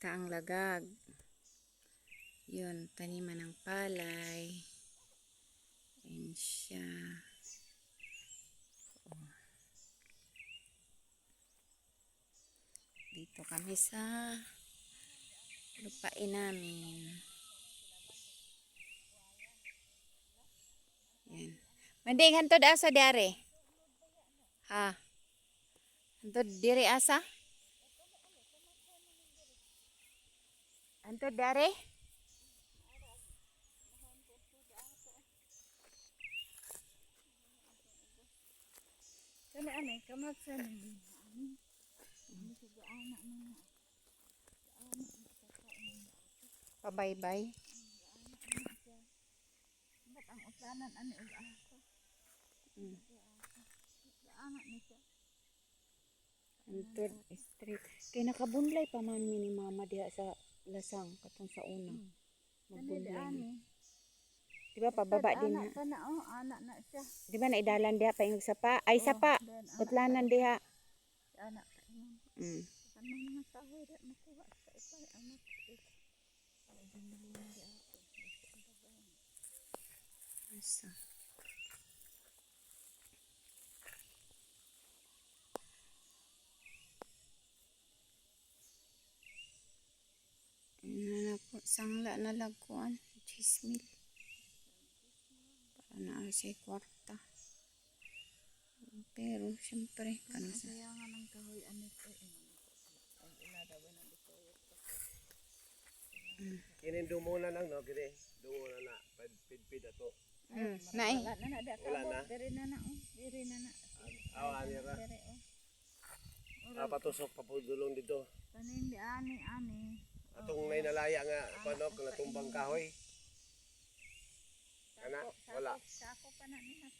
Kita ang lagag. Yun, taniman ng palay. Ayan siya. Oh. Dito kami sa lupain namin. Yan. Manding hantod asa diare? Ha? Hantod diri asa? Hantod diare? Kana ani kamaksan ni. Pabaybay. Ba't ang uplanan ani ug asa? Anak ni siya. Hantod street. Kay nakabunlay pa man mi ni mama diha sa lasang katong sa una. Magbunlay. Ani. Di ba pababa din na? Anak ka na oh, anak na siya. Di ba naidalan diha pa yung sapa? Ay sapa. Utlanan diha. Anak ka yun. Kanang mga kahoy rin makuha sa ipay anak. Asa? Ano na po, sangla na lagkuan. Chismil. Para na siya kwarta. Pero siyempre, kanasa. Kayangan ng kahoy anak ay inada ba ng bitoyo. Kinin dumuna lang no, kini dumuna na pidpid ato. Nai. Wala na da Wala na. Diri na na oh, diri na na. Ani ra. Diri oh. Patusok papudulong dito. Kanin di ani. Atong may nalaya nga kuno kung natumbang kahoy. Ana, wala. Sako pa na niya.